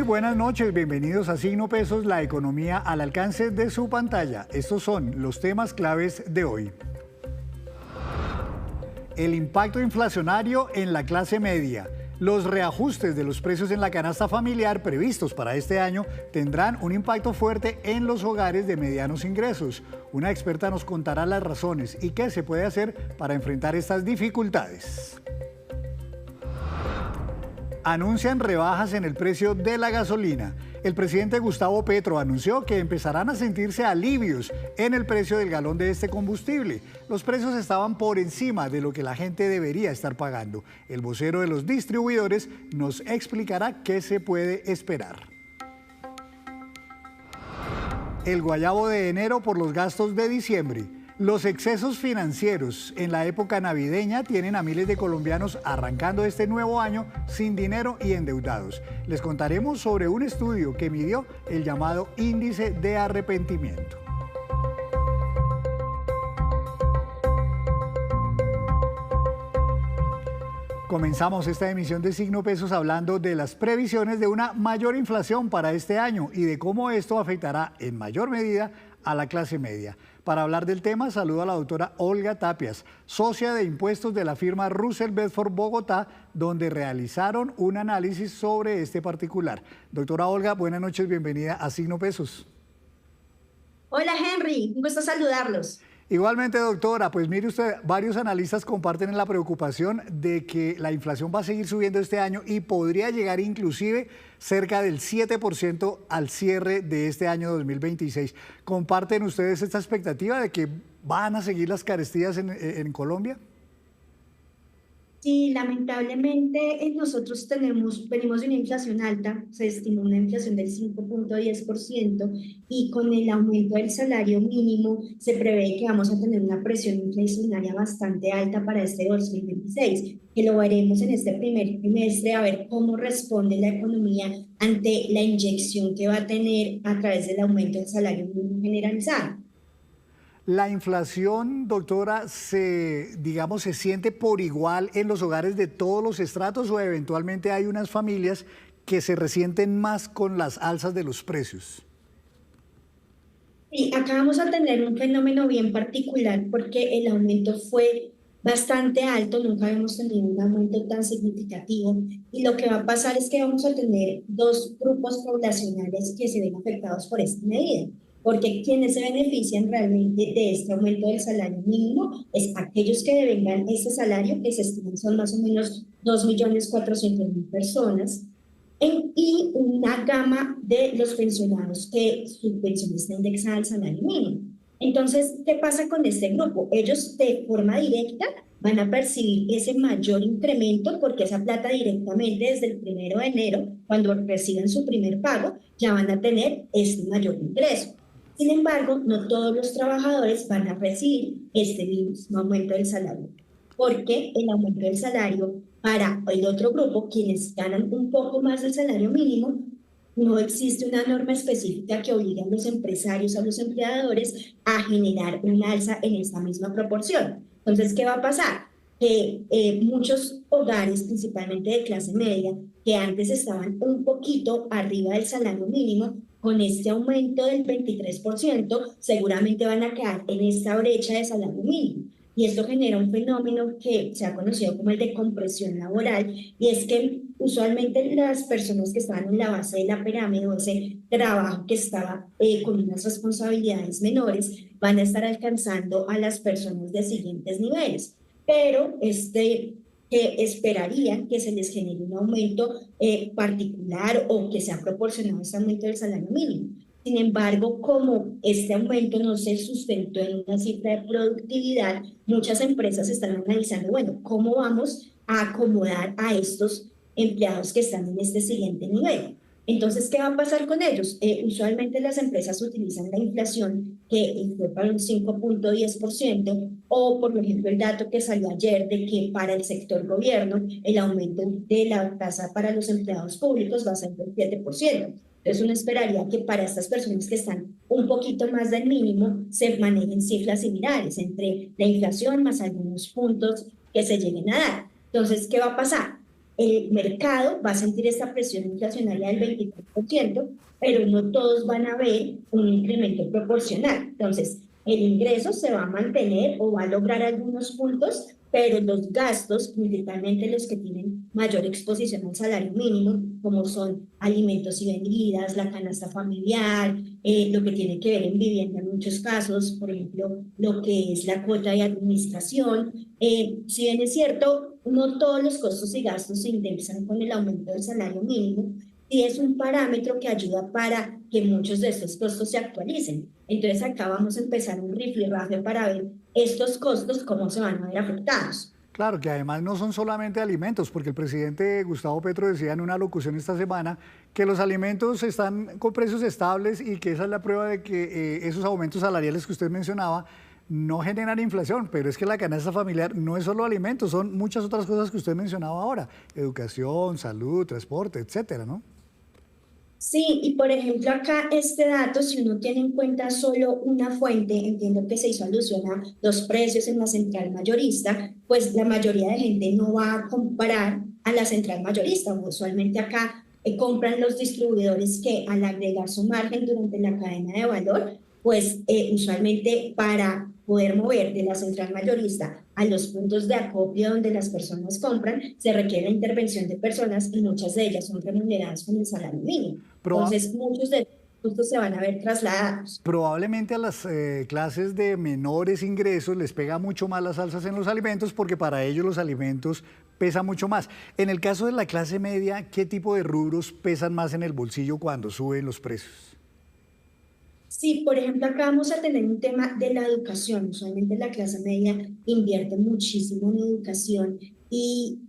buenas noches, bienvenidos a Signo Pesos, la economía al alcance de su pantalla. Estos son los temas claves de hoy. El impacto inflacionario en la clase media. Los reajustes de los precios en la canasta familiar previstos para este año tendrán un impacto fuerte en los hogares de medianos ingresos. Una experta nos contará las razones y qué se puede hacer para enfrentar estas dificultades. Anuncian rebajas en el precio de la gasolina. El presidente Gustavo Petro anunció que empezarán a sentirse alivios en el precio del galón de este combustible. Los precios estaban por encima de lo que la gente debería estar pagando. El vocero de los distribuidores nos explicará qué se puede esperar. El guayabo de enero por los gastos de diciembre. Los excesos financieros en la época navideña tienen a miles de colombianos arrancando este nuevo año sin dinero y endeudados. Les contaremos sobre un estudio que midió el llamado índice de arrepentimiento. Comenzamos esta emisión de Signo Pesos hablando de las previsiones de una mayor inflación para este año y de cómo esto afectará en mayor medida a la clase media. Para hablar del tema, saludo a la doctora Olga Tapias, socia de impuestos de la firma Russell Bedford Bogotá, donde realizaron un análisis sobre este particular. Doctora Olga, buenas noches, bienvenida a Signo Pesos. Hola Henry, un gusto saludarlos. Igualmente, doctora, pues mire usted, varios analistas comparten la preocupación de que la inflación va a seguir subiendo este año y podría llegar inclusive cerca del 7% al cierre de este año 2026. ¿Comparten ustedes esta expectativa de que van a seguir las carestías en Colombia? Sí, lamentablemente nosotros venimos de una inflación alta, se estimó una inflación del 5,10% y con el aumento del salario mínimo se prevé que vamos a tener una presión inflacionaria bastante alta para este 2026, que lo veremos en este primer trimestre a ver cómo responde la economía ante la inyección que va a tener a través del aumento del salario mínimo generalizado. ¿La inflación, doctora, se siente por igual en los hogares de todos los estratos o eventualmente hay unas familias que se resienten más con las alzas de los precios? Sí, acá vamos a tener un fenómeno bien particular porque el aumento fue bastante alto, nunca habíamos tenido un aumento tan significativo y lo que va a pasar es que vamos a tener dos grupos poblacionales que se ven afectados por esta medida. Porque quienes se benefician realmente de este aumento del salario mínimo es aquellos que devengan ese salario, que se estiman son más o menos 2.400.000 personas, y una gama de los pensionados que su pensión está indexada al salario mínimo. Entonces, ¿qué pasa con este grupo? Ellos de forma directa van a percibir ese mayor incremento porque esa plata directamente desde el 1 de enero, cuando reciban su primer pago, ya van a tener este mayor ingreso. Sin embargo, no todos los trabajadores van a recibir este mismo aumento del salario, porque el aumento del salario para el otro grupo, quienes ganan un poco más del salario mínimo, no existe una norma específica que obligue a los empresarios, a los empleadores a generar un alza en esta misma proporción. Entonces, ¿qué va a pasar? Que muchos hogares, principalmente de clase media, que antes estaban un poquito arriba del salario mínimo, con este aumento del 23%, seguramente van a quedar en esta brecha de salario mínimo. Y esto genera un fenómeno que se ha conocido como el de compresión laboral, y es que usualmente las personas que estaban en la base de la pirámide o ese trabajo que estaba con unas responsabilidades menores, van a estar alcanzando a las personas de siguientes niveles. Pero que esperarían que se les genere un aumento particular o que sea proporcionado a este aumento del salario mínimo. Sin embargo, como este aumento no se sustentó en una cifra de productividad, muchas empresas están analizando, bueno, ¿cómo vamos a acomodar a estos empleados que están en este siguiente nivel? Entonces, ¿qué va a pasar con ellos? Usualmente las empresas utilizan la inflación que fue para un 5,10%, o por ejemplo el dato que salió ayer de que para el sector gobierno el aumento de la tasa para los empleados públicos va a ser del 7%. Entonces uno esperaría que para estas personas que están un poquito más del mínimo se manejen cifras similares entre la inflación más algunos puntos que se lleguen a dar. Entonces, ¿qué va a pasar? el mercado va a sentir esta presión inflacionaria del 23%, pero no todos van a ver un incremento proporcional. Entonces, el ingreso se va a mantener o va a lograr algunos puntos, pero los gastos, principalmente los que tienen mayor exposición al salario mínimo, como son alimentos y bebidas, la canasta familiar, lo que tiene que ver en vivienda en muchos casos, por ejemplo, lo que es la cuota de administración. Si bien es cierto, no todos los costos y gastos se indexan con el aumento del salario mínimo, sí es un parámetro que ayuda para que muchos de estos costos se actualicen. Entonces acá vamos a empezar un rifirrafe para ver estos costos cómo se van a ver afectados. Claro, que además no son solamente alimentos, porque el presidente Gustavo Petro decía en una locución esta semana que los alimentos están con precios estables y que esa es la prueba de que esos aumentos salariales que usted mencionaba no generan inflación, pero es que la canasta familiar no es solo alimentos, son muchas otras cosas que usted mencionaba ahora, educación, salud, transporte, etcétera, ¿no? Sí, y por ejemplo acá este dato, si uno tiene en cuenta solo una fuente, entiendo que se hizo alusión a los precios en la central mayorista, pues la mayoría de gente no va a comprar a la central mayorista. Usualmente acá compran los distribuidores que al agregar su margen durante la cadena de valor, pues usualmente para poder mover de la central mayorista a los puntos de acopio donde las personas compran, se requiere la intervención de personas y muchas de ellas son remuneradas con el salario mínimo. Proba- Entonces, muchos de estos costos se van a ver trasladados. Probablemente a las clases de menores ingresos les pega mucho más las alzas en los alimentos porque para ellos los alimentos pesan mucho más. En el caso de la clase media, ¿qué tipo de rubros pesan más en el bolsillo cuando suben los precios? Sí, por ejemplo, acá vamos a tener un tema de la educación. Usualmente la clase media invierte muchísimo en educación y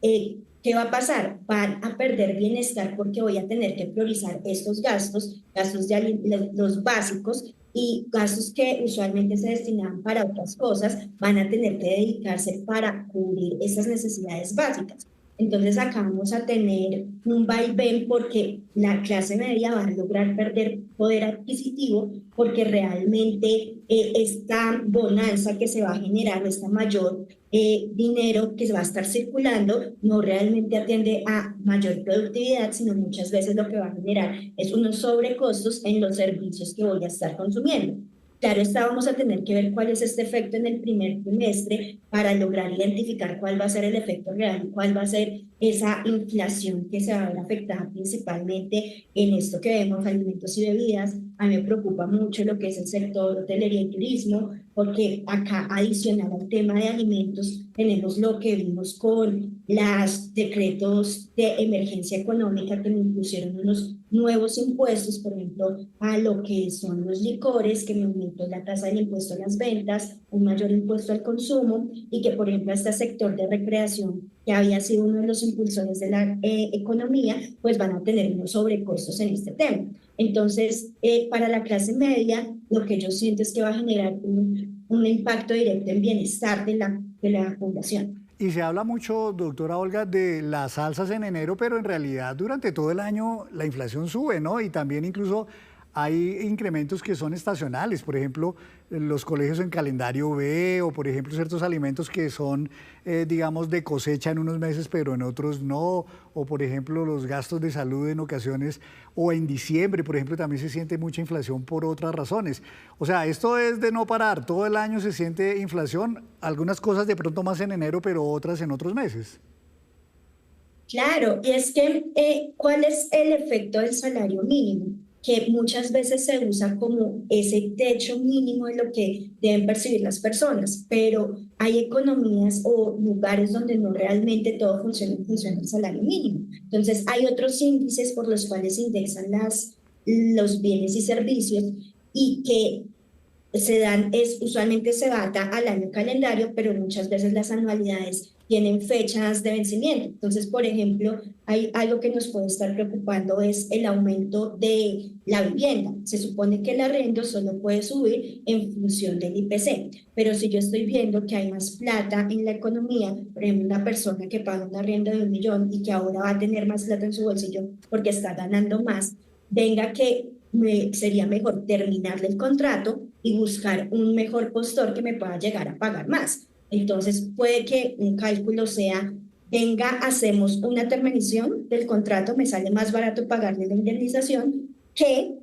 ¿qué va a pasar? Van a perder bienestar porque voy a tener que priorizar estos gastos, gastos de los básicos y gastos que usualmente se destinaban para otras cosas, van a tener que dedicarse para cubrir esas necesidades básicas. Entonces acá vamos a tener un vaivén porque la clase media va a lograr perder poder adquisitivo porque realmente esta bonanza que se va a generar, esta mayor dinero que se va a estar circulando, no realmente atiende a mayor productividad, sino muchas veces lo que va a generar es unos sobrecostos en los servicios que voy a estar consumiendo. Claro, está, vamos a tener que ver cuál es este efecto en el primer trimestre para lograr identificar cuál va a ser el efecto real y cuál va a ser esa inflación que se va a ver afectada principalmente en esto que vemos, alimentos y bebidas. A mí me preocupa mucho lo que es el sector hotelería y turismo, porque acá adicional al tema de alimentos tenemos lo que vimos con los decretos de emergencia económica que me impusieron unos nuevos impuestos, por ejemplo, a lo que son los licores, que me aumentó la tasa del impuesto a las ventas, un mayor impuesto al consumo y que, por ejemplo, este sector de recreación, que había sido uno de los impulsores de la economía, pues van a tener unos sobrecostos en este tema. Entonces, para la clase media, lo que yo siento es que va a generar un impacto directo en bienestar de la población. Y se habla mucho, doctora Olga, de las alzas en enero, pero en realidad durante todo el año la inflación sube, ¿no? Y también incluso hay incrementos que son estacionales, por ejemplo, los colegios en calendario B o, por ejemplo, ciertos alimentos que son, digamos, de cosecha en unos meses, pero en otros no, o, por ejemplo, los gastos de salud en ocasiones, o en diciembre, por ejemplo, también se siente mucha inflación por otras razones. O sea, esto es de no parar, todo el año se siente inflación, algunas cosas de pronto más en enero, pero otras en otros meses. Claro, y es que, ¿cuál es el efecto del salario mínimo? Que muchas veces se usa como ese techo mínimo de lo que deben percibir las personas, pero hay economías o lugares donde no realmente todo funciona en función del salario mínimo. Entonces, hay otros índices por los cuales se indexan los bienes y servicios y que se dan, usualmente se data al año calendario, pero muchas veces las anualidades tienen fechas de vencimiento. Entonces, por ejemplo, hay algo que nos puede estar preocupando es el aumento de la vivienda. Se supone que el arriendo solo puede subir en función del IPC, pero si yo estoy viendo que hay más plata en la economía, por ejemplo, una persona que paga un arriendo de 1 millón y que ahora va a tener más plata en su bolsillo porque está ganando más, venga que sería mejor terminarle el contrato y buscar un mejor postor que me pueda llegar a pagar más. Entonces puede que un cálculo sea venga, hacemos una terminación del contrato, me sale más barato pagarle la indemnización que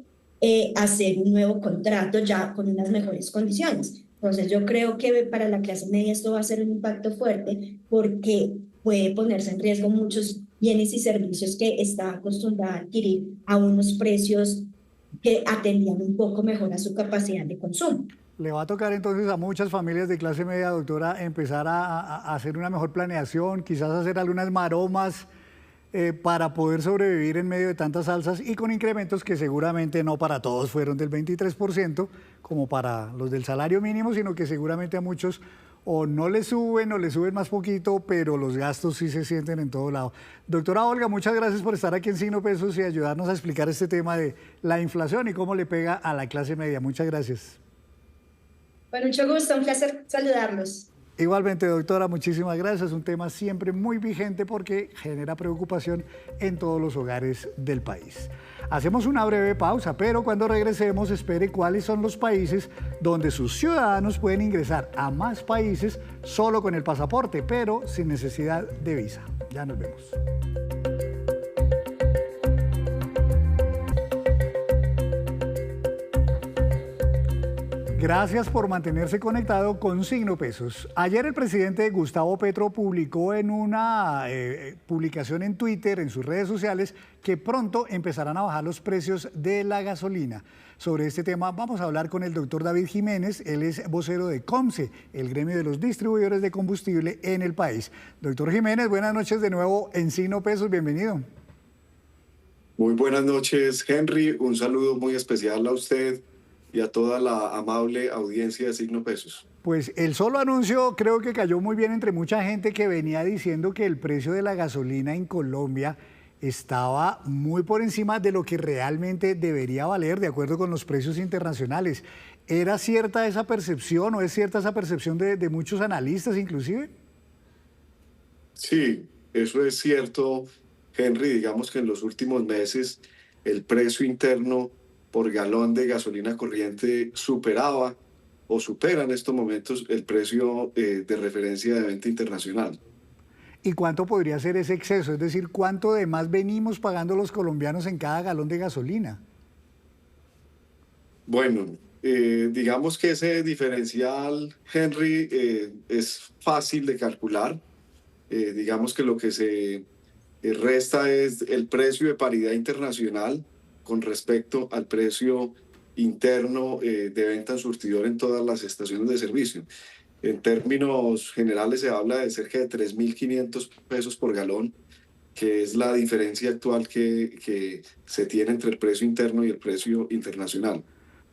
hacer un nuevo contrato ya con unas mejores condiciones. Entonces yo creo que para la clase media esto va a ser un impacto fuerte porque puede ponerse en riesgo muchos bienes y servicios que está acostumbrada a adquirir a unos precios que atendían un poco mejor a su capacidad de consumo. Le va a tocar entonces a muchas familias de clase media, doctora, empezar a hacer una mejor planeación, quizás hacer algunas maromas para poder sobrevivir en medio de tantas alzas y con incrementos que seguramente no para todos fueron del 23%, como para los del salario mínimo, sino que seguramente a muchos o no les suben o les suben más poquito, pero los gastos sí se sienten en todo lado. Doctora Olga, muchas gracias por estar aquí en Signo Pesos y ayudarnos a explicar este tema de la inflación y cómo le pega a la clase media. Muchas gracias. Con mucho gusto, un placer saludarlos. Igualmente, doctora, muchísimas gracias. Un tema siempre muy vigente porque genera preocupación en todos los hogares del país. Hacemos una breve pausa, pero cuando regresemos espere cuáles son los países donde sus ciudadanos pueden ingresar a más países solo con el pasaporte, pero sin necesidad de visa. Ya nos vemos. Gracias por mantenerse conectado con Signo Pesos. Ayer el presidente Gustavo Petro publicó en una publicación en Twitter, en sus redes sociales, que pronto empezarán a bajar los precios de la gasolina. Sobre este tema vamos a hablar con el doctor David Jiménez, él es vocero de COMCE, el gremio de los distribuidores de combustible en el país. Doctor Jiménez, buenas noches de nuevo en Signo Pesos, bienvenido. Muy buenas noches, Henry. Un saludo muy especial a usted y a toda la amable audiencia de Signo Pesos. Pues el solo anuncio creo que cayó muy bien entre mucha gente que venía diciendo que el precio de la gasolina en Colombia estaba muy por encima de lo que realmente debería valer de acuerdo con los precios internacionales. ¿Era cierta esa percepción o es cierta esa percepción de muchos analistas inclusive? Sí, eso es cierto, Henry. Digamos que en los últimos meses el precio interno por galón de gasolina corriente superaba o supera en estos momentos el precio de referencia de venta internacional. ¿Y cuánto podría ser ese exceso? Es decir, ¿cuánto de más venimos pagando los colombianos en cada galón de gasolina? Bueno, digamos que ese diferencial, Henry, es fácil de calcular. Digamos que lo que se resta es el precio de paridad internacional con respecto al precio interno de venta en surtidor en todas las estaciones de servicio. En términos generales se habla de cerca de 3.500 pesos por galón, que es la diferencia actual que se tiene entre el precio interno y el precio internacional.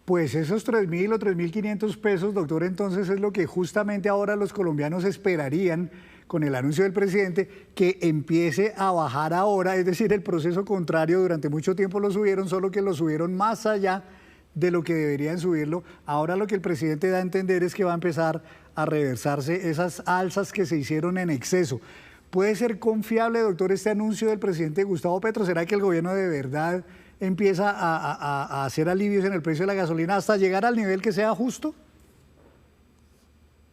Pues esos 3.000 o 3.500 pesos, doctor, entonces es lo que justamente ahora los colombianos esperarían con el anuncio del presidente, que empiece a bajar ahora, es decir, el proceso contrario, durante mucho tiempo lo subieron, solo que lo subieron más allá de lo que deberían subirlo. Ahora lo que el presidente da a entender es que va a empezar a reversarse esas alzas que se hicieron en exceso. ¿Puede ser confiable, doctor, este anuncio del presidente Gustavo Petro? ¿Será que el gobierno de verdad empieza a hacer alivios en el precio de la gasolina hasta llegar al nivel que sea justo?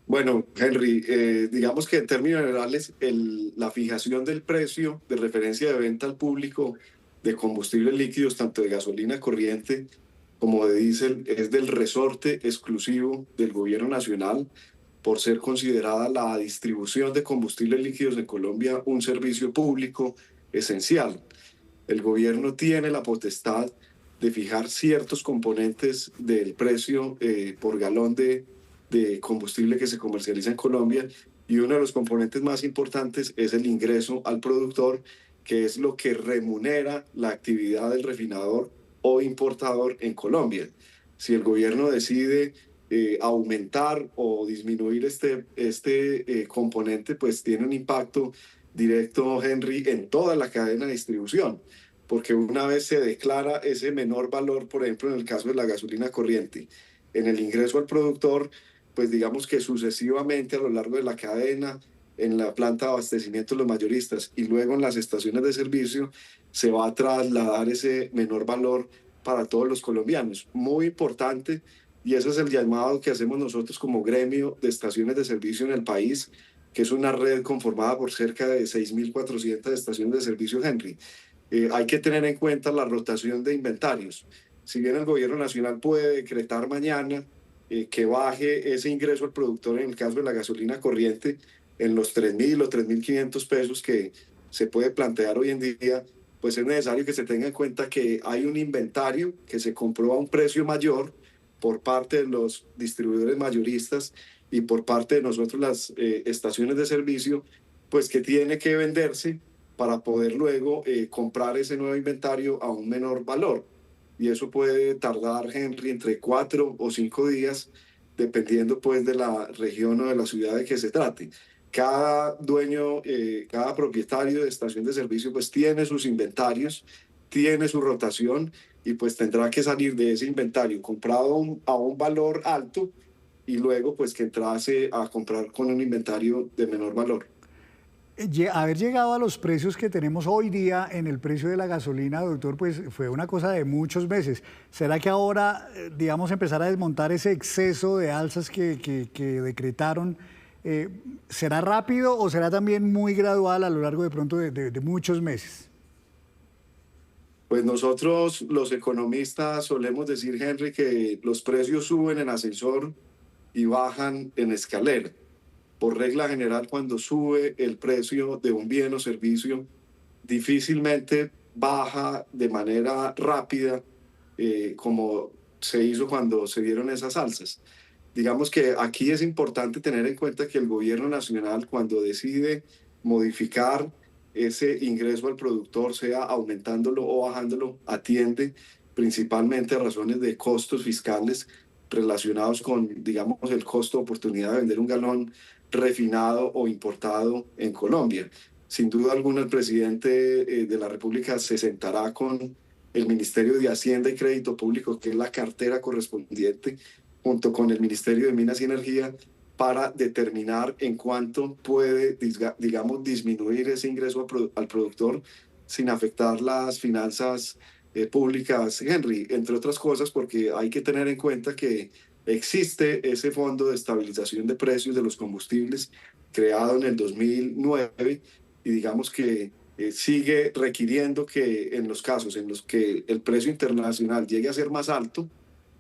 Bueno, Henry, digamos que en términos generales la fijación del precio de referencia de venta al público de combustibles líquidos, tanto de gasolina corriente como de diésel, es del resorte exclusivo del gobierno nacional por ser considerada la distribución de combustibles líquidos en Colombia un servicio público esencial. El gobierno tiene la potestad de fijar ciertos componentes del precio por galón de combustible que se comercializa en Colombia, y uno de los componentes más importantes es el ingreso al productor, que es lo que remunera la actividad del refinador o importador en Colombia. Si el gobierno decide aumentar o disminuir este componente, pues tiene un impacto directo, Henry, en toda la cadena de distribución, porque una vez se declara ese menor valor, por ejemplo, en el caso de la gasolina corriente, en el ingreso al productor, pues digamos que sucesivamente a lo largo de la cadena, en la planta de abastecimiento de los mayoristas y luego en las estaciones de servicio, se va a trasladar ese menor valor para todos los colombianos. Muy importante, y ese es el llamado que hacemos nosotros como gremio de estaciones de servicio en el país, que es una red conformada por cerca de 6.400 estaciones de servicio, Henry. Hay que tener en cuenta la rotación de inventarios. Si bien el gobierno nacional puede decretar mañana que baje ese ingreso al productor en el caso de la gasolina corriente en los 3.000 o 3.500 pesos que se puede plantear hoy en día, pues es necesario que se tenga en cuenta que hay un inventario que se compró a un precio mayor por parte de los distribuidores mayoristas y por parte de nosotros las estaciones de servicio, pues que tiene que venderse para poder luego comprar ese nuevo inventario a un menor valor. Y eso puede tardar, Henry, entre 4 o 5 días, dependiendo pues de la región o de la ciudad de que se trate. Cada dueño, cada propietario de estación de servicio pues tiene sus inventarios, tiene su rotación y pues tendrá que salir de ese inventario comprado a un valor alto y luego pues que entrase a comprar con un inventario de menor valor. Haber llegado a los precios que tenemos hoy día en el precio de la gasolina, doctor, pues fue una cosa de muchos meses. ¿Será que ahora, digamos, empezar a desmontar ese exceso de alzas que decretaron, será rápido o será también muy gradual a lo largo de pronto de muchos meses? Pues nosotros los economistas solemos decir, Henry, que los precios suben en ascensor y bajan en escalera. Por regla general, cuando sube el precio de un bien o servicio, difícilmente baja de manera rápida, como se hizo cuando se dieron esas alzas. Digamos que aquí es importante tener en cuenta que el gobierno nacional, cuando decide modificar ese ingreso al productor, sea aumentándolo o bajándolo, atiende principalmente a razones de costos fiscales relacionados con, digamos, el costo de oportunidad de vender un galón refinado o importado en Colombia. Sin duda alguna, el presidente de la República se sentará con el Ministerio de Hacienda y Crédito Público, que es la cartera correspondiente, junto con el Ministerio de Minas y Energía, para determinar en cuánto puede, digamos, disminuir ese ingreso al productor sin afectar las finanzas públicas, Henry, entre otras cosas, porque hay que tener en cuenta que existe ese fondo de estabilización de precios de los combustibles creado en el 2009 y digamos que sigue requiriendo que en los casos en los que el precio internacional llegue a ser más alto,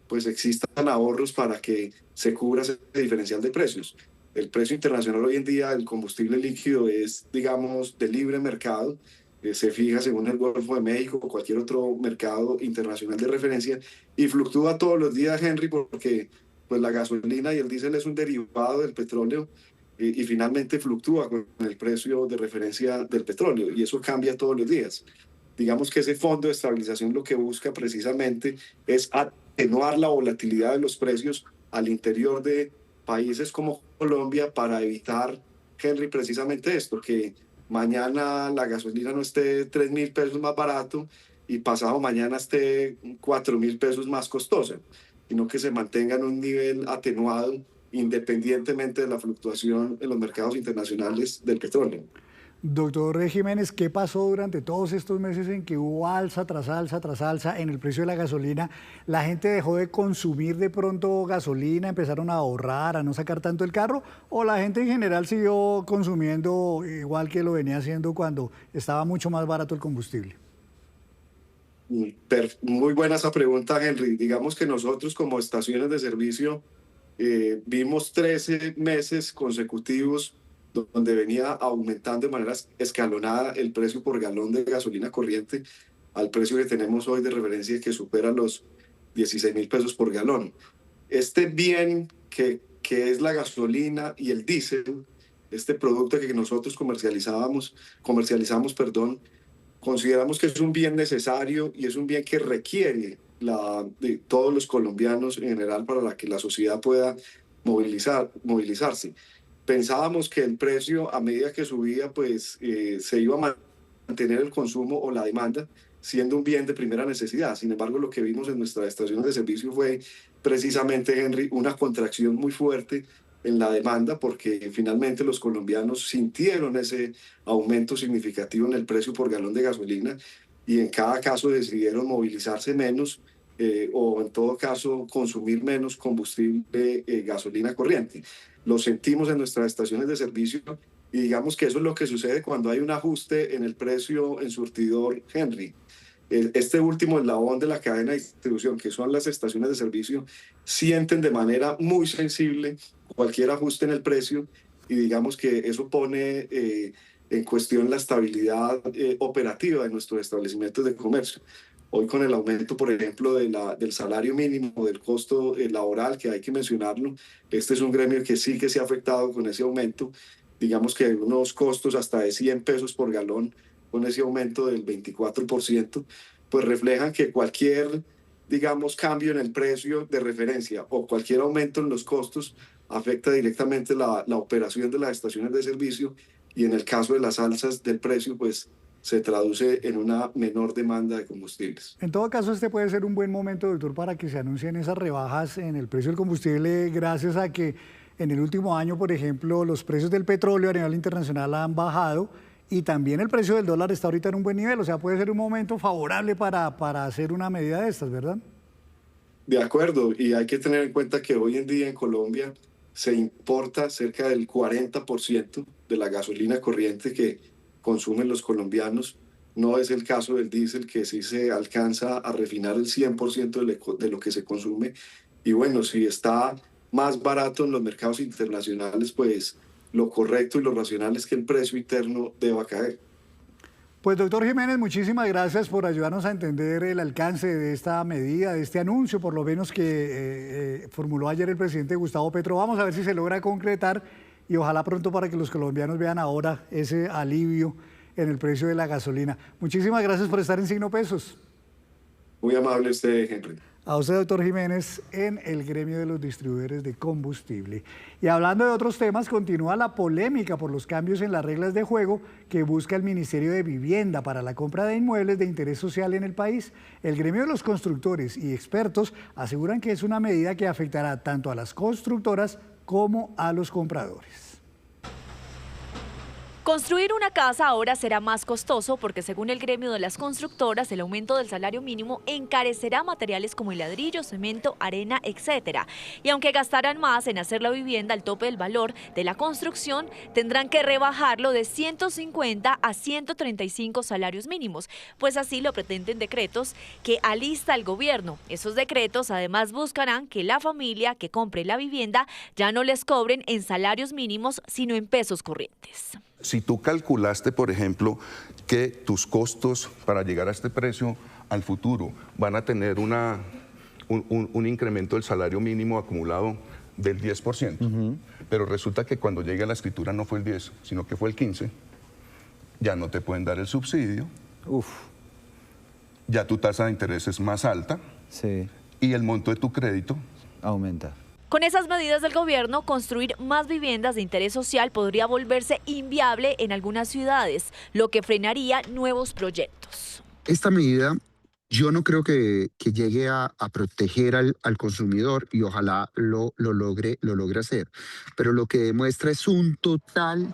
pues existan ahorros para que se cubra ese diferencial de precios. El precio internacional hoy en día del combustible líquido es, digamos, de libre mercado, se fija según el Golfo de México o cualquier otro mercado internacional de referencia y fluctúa todos los días, Henry, porque pues la gasolina y el diésel es un derivado del petróleo y finalmente fluctúa con el precio de referencia del petróleo y eso cambia todos los días. Digamos que ese fondo de estabilización lo que busca precisamente es atenuar la volatilidad de los precios al interior de países como Colombia para evitar, Henry, precisamente esto, que mañana la gasolina no esté 3.000 pesos más barato y pasado mañana esté 4.000 pesos más costosa, sino que se mantenga en un nivel atenuado independientemente de la fluctuación en los mercados internacionales del petróleo. Doctor Jiménez, ¿qué pasó durante todos estos meses en que hubo alza tras alza tras alza en el precio de la gasolina? ¿La gente dejó de consumir de pronto gasolina, empezaron a ahorrar, a no sacar tanto el carro? ¿O la gente en general siguió consumiendo igual que lo venía haciendo cuando estaba mucho más barato el combustible? Muy buena esa pregunta, Henry. Digamos que nosotros como estaciones de servicio vimos 13 meses consecutivos donde venía aumentando de manera escalonada el precio por galón de gasolina corriente al precio que tenemos hoy de referencia que supera los 16.000 pesos por galón. Este bien que es la gasolina y el diésel, este producto que nosotros comercializamos, perdón, consideramos que es un bien necesario y es un bien que requiere de todos los colombianos en general para que la sociedad pueda movilizarse. Pensábamos que el precio a medida que subía pues se iba a mantener el consumo o la demanda siendo un bien de primera necesidad. Sin embargo, lo que vimos en nuestra estación de servicio fue precisamente, Henry, una contracción muy fuerte en la demanda porque finalmente los colombianos sintieron ese aumento significativo en el precio por galón de gasolina y en cada caso decidieron movilizarse menos o en todo caso consumir menos combustible, gasolina corriente. Lo sentimos en nuestras estaciones de servicio y digamos que eso es lo que sucede cuando hay un ajuste en el precio en surtidor Henry. Este último eslabón de la cadena de distribución, que son las estaciones de servicio, sienten de manera muy sensible cualquier ajuste en el precio y digamos que eso pone en cuestión la estabilidad operativa de nuestros establecimientos de comercio. Hoy con el aumento, por ejemplo, del salario mínimo, del costo laboral, que hay que mencionarlo, este es un gremio que sí que se ha afectado con ese aumento, digamos que unos costos hasta de 100 pesos por galón, con ese aumento del 24%, pues reflejan que cualquier, digamos, cambio en el precio de referencia o cualquier aumento en los costos afecta directamente la operación de las estaciones de servicio y en el caso de las alzas del precio, pues se traduce en una menor demanda de combustibles. En todo caso, este puede ser un buen momento, doctor, para que se anuncien esas rebajas en el precio del combustible, gracias a que en el último año, por ejemplo, los precios del petróleo a nivel internacional han bajado y también el precio del dólar está ahorita en un buen nivel. O sea, puede ser un momento favorable para hacer una medida de estas, ¿verdad? De acuerdo, y hay que tener en cuenta que hoy en día en Colombia se importa cerca del 40% de la gasolina corriente que consumen los colombianos. No es el caso del diésel, que sí se alcanza a refinar el 100% de lo que se consume. Y bueno, si está más barato en los mercados internacionales, pues lo correcto y lo racional es que el precio interno deba caer. Pues doctor Jiménez, muchísimas gracias por ayudarnos a entender el alcance de esta medida, de este anuncio, por lo menos que formuló ayer el presidente Gustavo Petro. Vamos a ver si se logra concretar y ojalá pronto para que los colombianos vean ahora ese alivio en el precio de la gasolina. Muchísimas gracias por estar en Signo Pesos. Muy amable usted, Henry. A usted, doctor Jiménez, en el gremio de los distribuidores de combustible. Y hablando de otros temas, continúa la polémica por los cambios en las reglas de juego que busca el Ministerio de Vivienda para la compra de inmuebles de interés social en el país. El gremio de los constructores y expertos aseguran que es una medida que afectará tanto a las constructoras como a los compradores. Construir una casa ahora será más costoso porque según el gremio de las constructoras, el aumento del salario mínimo encarecerá materiales como el ladrillo, cemento, arena, etc. Y aunque gastarán más en hacer la vivienda al tope del valor de la construcción, tendrán que rebajarlo de 150 a 135 salarios mínimos, pues así lo pretenden decretos que alista el gobierno. Esos decretos además buscarán que la familia que compre la vivienda ya no les cobren en salarios mínimos, sino en pesos corrientes. Si tú calculaste, por ejemplo, que tus costos para llegar a este precio al futuro van a tener un incremento del salario mínimo acumulado del 10%, pero resulta que cuando llegue a la escritura no fue el 10, sino que fue el 15, ya no te pueden dar el subsidio, ya tu tasa de interés es más alta y el monto de tu crédito aumenta. Con esas medidas del gobierno, construir más viviendas de interés social podría volverse inviable en algunas ciudades, lo que frenaría nuevos proyectos. Esta medida yo no creo que llegue a proteger al consumidor y ojalá lo logre hacer, pero lo que demuestra es un total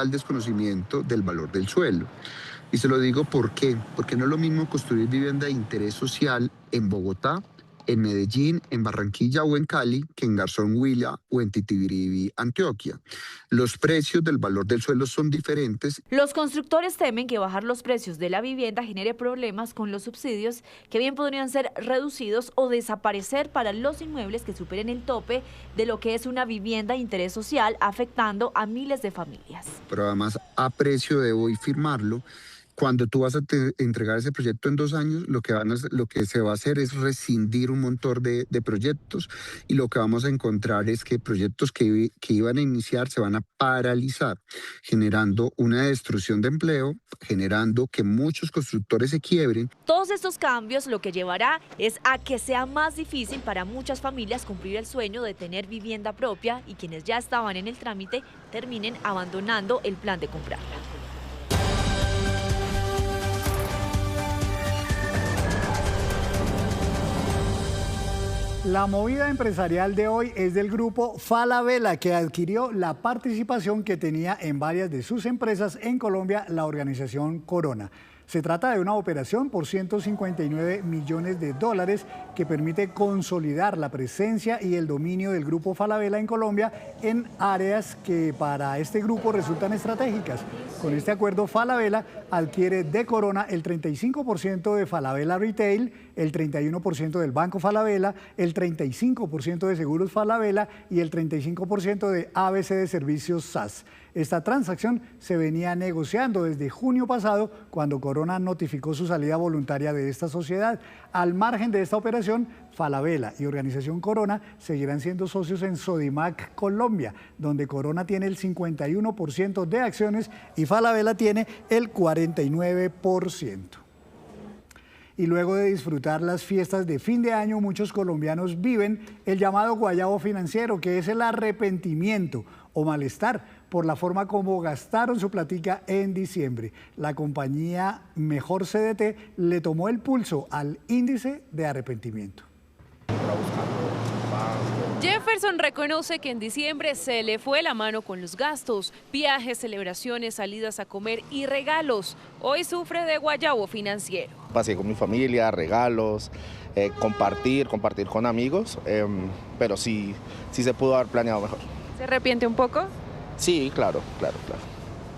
desconocimiento del valor del suelo. Y se lo digo ¿por qué? Porque no es lo mismo construir vivienda de interés social en Bogotá, en Medellín, en Barranquilla o en Cali, que en Garzón Huila o en Titibiribi, Antioquia. Los precios del valor del suelo son diferentes. Los constructores temen que bajar los precios de la vivienda genere problemas con los subsidios que bien podrían ser reducidos o desaparecer para los inmuebles que superen el tope de lo que es una vivienda de interés social, afectando a miles de familias. Pero además a precio de hoy firmarlo. Cuando tú vas a entregar ese proyecto en 2 años, lo que se va a hacer es rescindir un montón de proyectos y lo que vamos a encontrar es que proyectos que iban a iniciar se van a paralizar, generando una destrucción de empleo, generando que muchos constructores se quiebren. Todos estos cambios lo que llevará es a que sea más difícil para muchas familias cumplir el sueño de tener vivienda propia y quienes ya estaban en el trámite terminen abandonando el plan de comprarla. La movida empresarial de hoy es del grupo Falabella, que adquirió la participación que tenía en varias de sus empresas en Colombia la organización Corona. Se trata de una operación por 159 millones de dólares que permite consolidar la presencia y el dominio del grupo Falabella en Colombia en áreas que para este grupo resultan estratégicas. Con este acuerdo, Falabella adquiere de Corona el 35% de Falabella Retail, el 31% del Banco Falabella, el 35% de Seguros Falabella y el 35% de ABC de Servicios SAS. Esta transacción se venía negociando desde junio pasado, cuando Corona notificó su salida voluntaria de esta sociedad. Al margen de esta operación, Falabella y Organización Corona seguirán siendo socios en Sodimac Colombia, donde Corona tiene el 51% de acciones y Falabella tiene el 49%. Y luego de disfrutar las fiestas de fin de año, muchos colombianos viven el llamado guayabo financiero, que es el arrepentimiento o malestar por la forma como gastaron su platica en diciembre. La compañía Mejor CDT le tomó el pulso al índice de arrepentimiento. Jefferson reconoce que en diciembre se le fue la mano con los gastos, viajes, celebraciones, salidas a comer y regalos. Hoy sufre de guayabo financiero. Pasé con mi familia, regalos, compartir con amigos, pero sí se pudo haber planeado mejor. ¿Se arrepiente un poco? Sí, claro.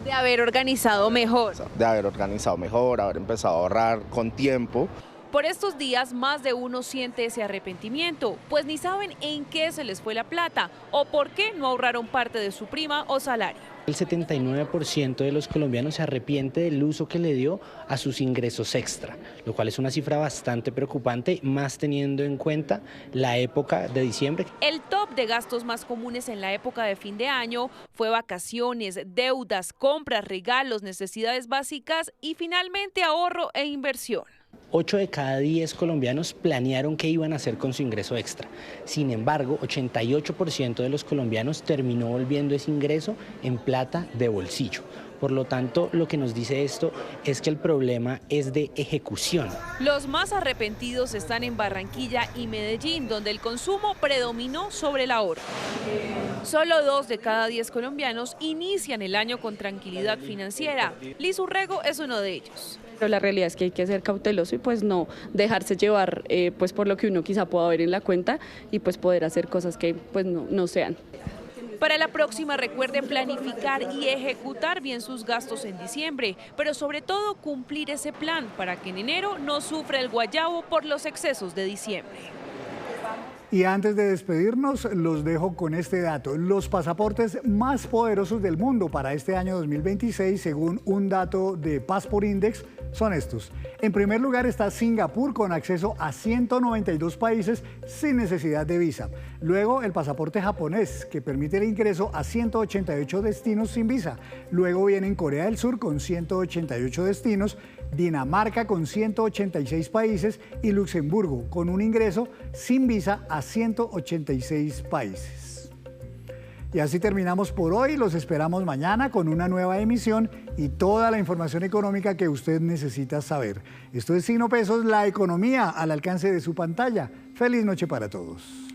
De haber organizado mejor. De haber organizado mejor, haber empezado a ahorrar con tiempo. Por estos días, más de uno siente ese arrepentimiento, pues ni saben en qué se les fue la plata o por qué no ahorraron parte de su prima o salario. El 79% de los colombianos se arrepiente del uso que le dio a sus ingresos extra, lo cual es una cifra bastante preocupante, más teniendo en cuenta la época de diciembre. El top de gastos más comunes en la época de fin de año fue vacaciones, deudas, compras, regalos, necesidades básicas y finalmente ahorro e inversión. 8 de cada 10 colombianos planearon qué iban a hacer con su ingreso extra. Sin embargo, 88% de los colombianos terminó volviendo ese ingreso en plata de bolsillo. Por lo tanto, lo que nos dice esto es que el problema es de ejecución. Los más arrepentidos están en Barranquilla y Medellín, donde el consumo predominó sobre el ahorro. Solo 2 de cada 10 colombianos inician el año con tranquilidad financiera. Liz Urrego es uno de ellos. Pero la realidad es que hay que ser cauteloso y pues no dejarse llevar pues por lo que uno quizá pueda ver en la cuenta y pues poder hacer cosas que pues no sean. Para la próxima recuerde planificar y ejecutar bien sus gastos en diciembre, pero sobre todo cumplir ese plan para que en enero no sufra el guayabo por los excesos de diciembre. Y antes de despedirnos, los dejo con este dato. Los pasaportes más poderosos del mundo para este año 2026, según un dato de Passport Index, son estos. En primer lugar está Singapur, con acceso a 192 países sin necesidad de visa. Luego el pasaporte japonés, que permite el ingreso a 188 destinos sin visa. Luego vienen Corea del Sur con 188 destinos, Dinamarca con 186 países y Luxemburgo con un ingreso sin visa a 186 países. Y así terminamos por hoy. Los esperamos mañana con una nueva emisión y toda la información económica que usted necesita saber. Esto es Signo Pesos, la economía al alcance de su pantalla. Feliz noche para todos.